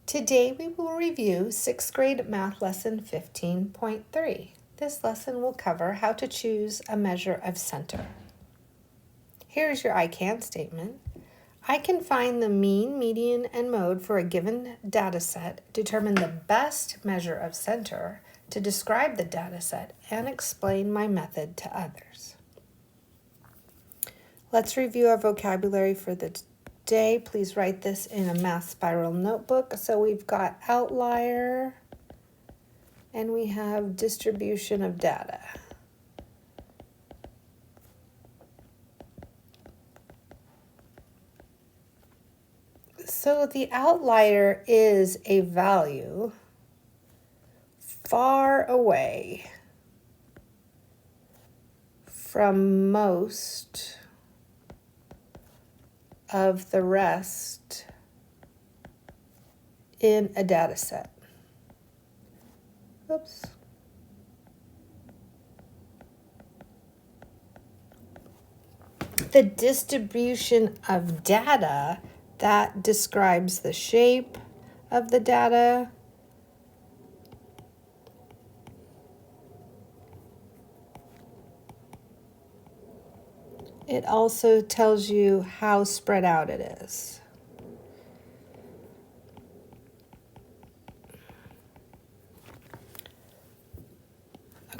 Today we will review 6th grade math lesson 15.3. This lesson will cover how to choose a measure of center. Here's your I can statement. I can find the mean, median, and mode for a given data set, determine the best measure of center to describe the data set, and explain my method to others. Let's review our vocabulary for the day. Please write this in a math spiral notebook. So we've got outlier and we have distribution of data. So the outlier is a value far away from most of the rest in a data set. Oops. The distribution of data, that describes the shape of the data. It also tells you how spread out it is.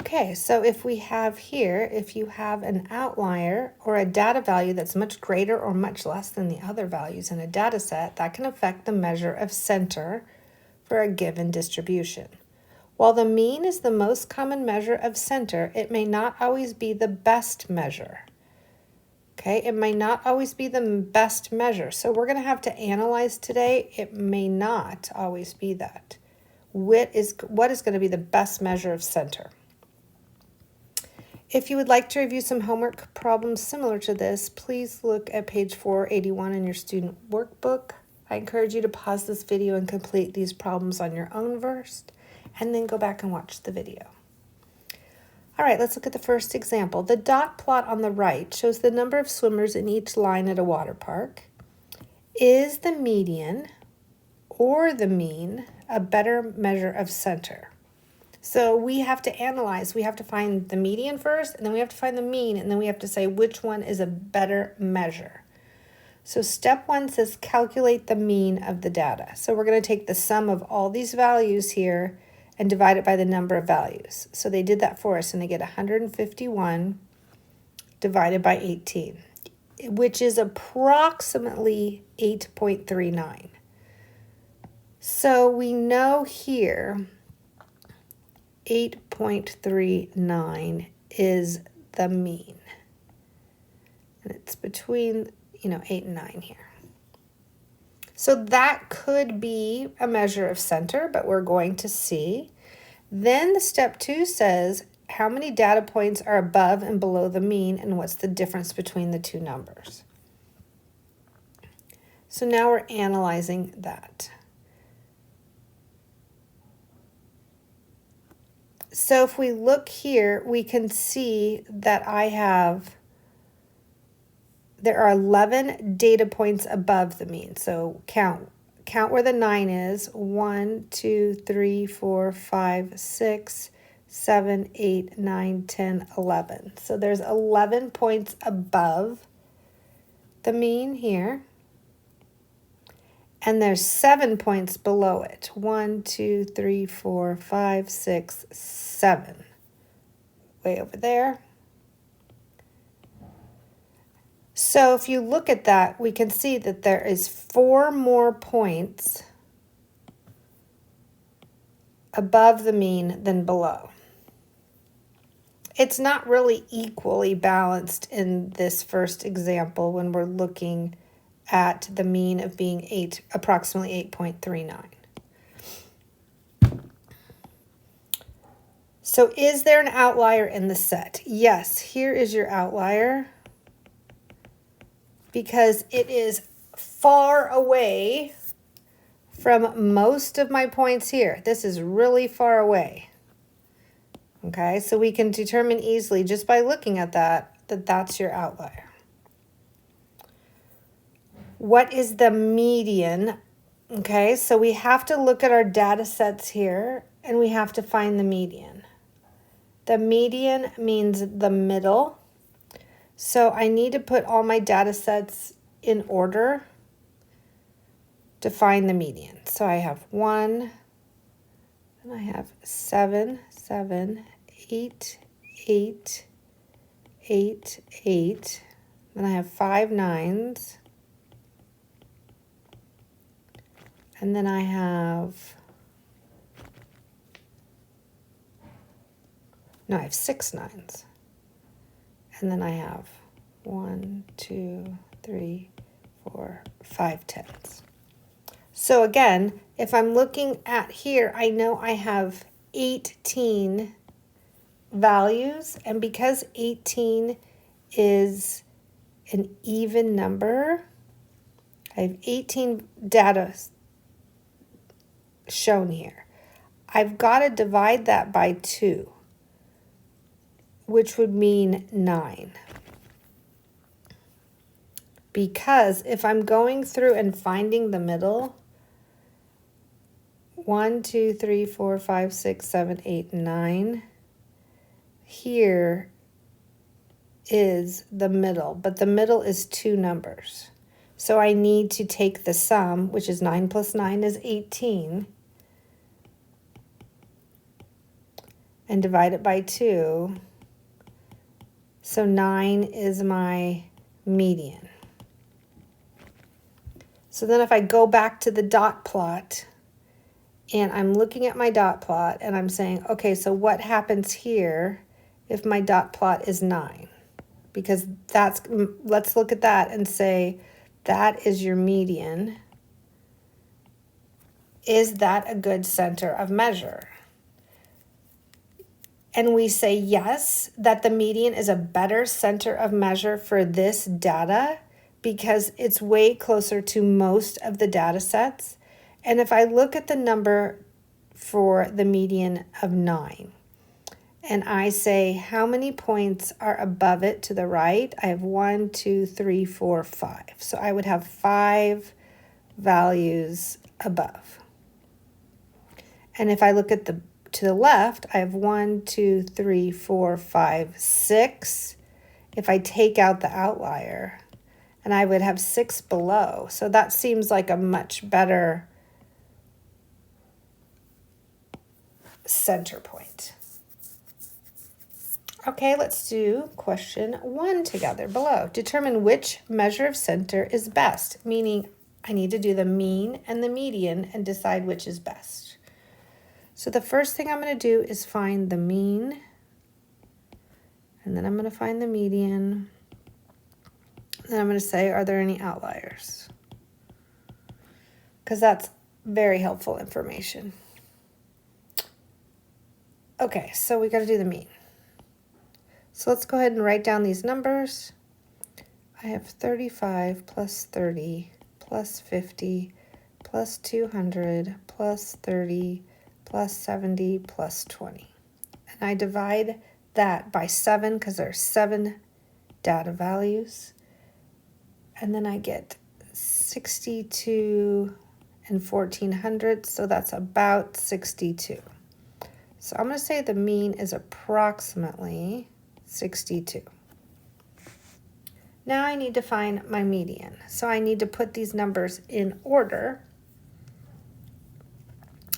Okay, so if we have here, if you have an outlier or a data value that's much greater or much less than the other values in a data set, that can affect the measure of center for a given distribution. While the mean is the most common measure of center, it may not always be the best measure. Okay, it may not always be the best measure. So we're going to have to analyze today. It may not always be that. What is going to be the best measure of center? If you would like to review some homework problems similar to this, please look at page 481 in your student workbook. I encourage you to pause this video and complete these problems on your own first, and then go back and watch the video. All right, let's look at the first example. The dot plot on the right shows the number of swimmers in each line at a water park. Is the median or the mean a better measure of center? So we have to analyze. We have to find the median first, and then we have to find the mean, and then we have to say which one is a better measure. So step 1 says calculate the mean of the data. So we're going to take the sum of all these values here and divide it by the number of values. So they did that for us, and they get 151 divided by 18, which is approximately 8.39. So we know here 8.39 is the mean. And it's between, 8 and 9 here. So that could be a measure of center, but we're going to see. Then the step 2 says how many data points are above and below the mean and what's the difference between the two numbers. So now we're analyzing that. So if we look here, we can see that there are 11 data points above the mean. So count where the 9 is. 1, 2, 3, 4, 5, 6, 7, 8, 9, 10, 11. So there's 11 points above the mean here. And there's 7 points below it. 1, 2, 3, 4, 5, 6, 7. Way over there. So if you look at that, we can see that there is 4 more points above the mean than below. It's not really equally balanced in this first example when we're looking at the mean of being approximately 8.39. So is there an outlier in the set? Yes, here is your outlier, because it is far away from most of my points here. This is really far away. Okay, so we can determine easily just by looking at that that's your outlier. What is the median Okay, so we have to look at our data sets here and we have to find the median. The median means the middle. So I need to put all my data sets in order to find the median. So I have 1, and I have 7, 7, 8, 8, 8, 8. Then I have 5 9s. And then I have, no, I have 6 9s. And then I have 1, 2, 3, 4, 5 10s. So again, if I'm looking at here, I know I have 18 values. And because 18 is an even number, I have 18 data shown here. I've got to divide that by 2, which would mean 9. Because if I'm going through and finding the middle, 1, 2, 3, 4, 5, 6, 7, 8, 9, here is the middle, but the middle is 2 numbers. So I need to take the sum, which is 9 plus 9 is 18, and divide it by 2. So 9 is my median. So then if I go back to the dot plot, and I'm looking at my dot plot, and I'm saying, okay, so what happens here if my dot plot is 9? Because that's, let's look at that and say, that is your median. Is that a good center of measure? And we say yes, that the median is a better center of measure for this data because it's way closer to most of the data sets. And if I look at the number for the median of 9, and I say how many points are above it to the right, I have 1, 2, 3, 4, 5. So I would have 5 values above. And if I look at to the left, I have 1, 2, 3, 4, 5, 6. If I take out the outlier, and I would have 6 below. So that seems like a much better center point. Okay, let's do question 1 together below. Determine which measure of center is best, meaning I need to do the mean and the median and decide which is best. So the first thing I'm going to do is find the mean, and then I'm going to find the median, and then I'm going to say, are there any outliers? Because that's very helpful information. Okay, so we got to do the mean. So let's go ahead and write down these numbers. I have 35 plus 30 plus 50 plus 200 plus 30 plus 70 plus 20. And I divide that by 7 because there's 7 data values. And then I get 62 and 1400, so that's about 62. So I'm going to say the mean is approximately 62. Now I need to find my median. So I need to put these numbers in order.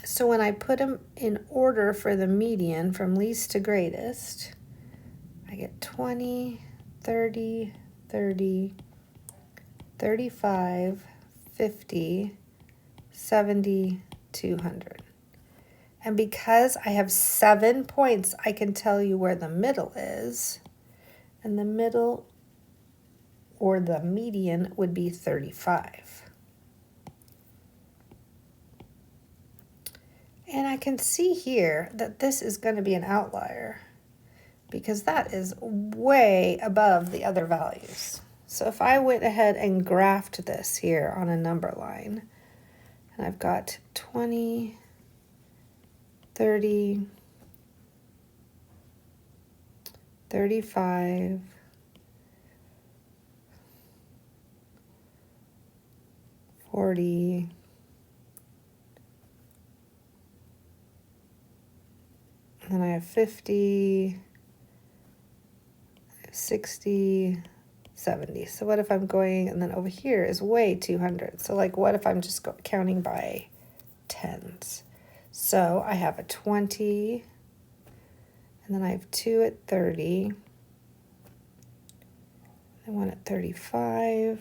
So when I put them in order for the median from least to greatest, I get 20, 30, 30, 35, 50, 70, 200. And because I have 7 points, I can tell you where the middle is. And the middle, or the median, would be 35. And I can see here that this is going to be an outlier because that is way above the other values. So if I went ahead and graphed this here on a number line, and I've got 20, 30, 35, 40, And then I have 50, 60, 70. So what if I'm going, and then over here is way 200. So like what if I'm just counting by tens? So I have a 20, and then I have 2 at 30, and 1 at 35,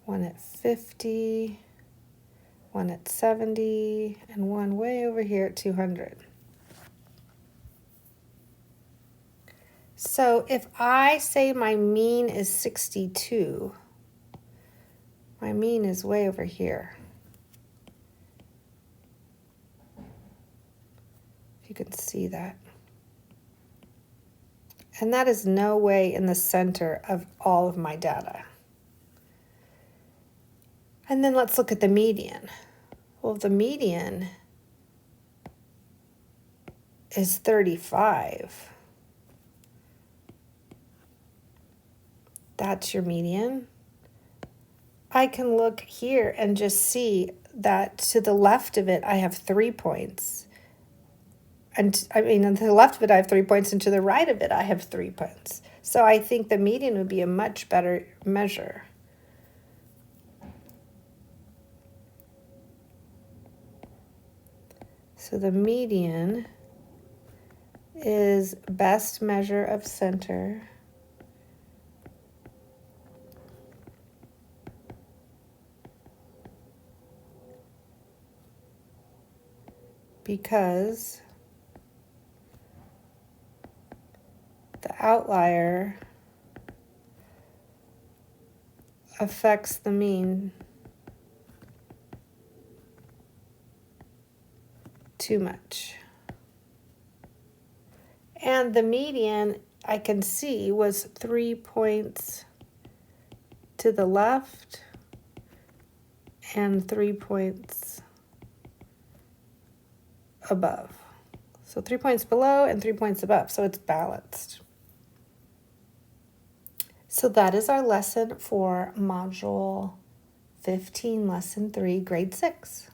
1 at 50, 1 at 70, and 1 way over here at 200. So if I say my mean is 62, my mean is way over here. If you can see that. And that is no way in the center of all of my data. And then let's look at the median. Well, the median is 35. That's your median. I can look here and just see that to the left of it, I have 3 points. And I mean, to the left of it, I have 3 points, and to the right of it, I have 3 points. So I think the median would be a much better measure. So the median is best measure of center. Because the outlier affects the mean too much. And the median, I can see, was 3 points to the left and 3 points above. So 3 points below and 3 points above, so it's balanced. So that is our lesson for Module 15, Lesson 3, Grade 6.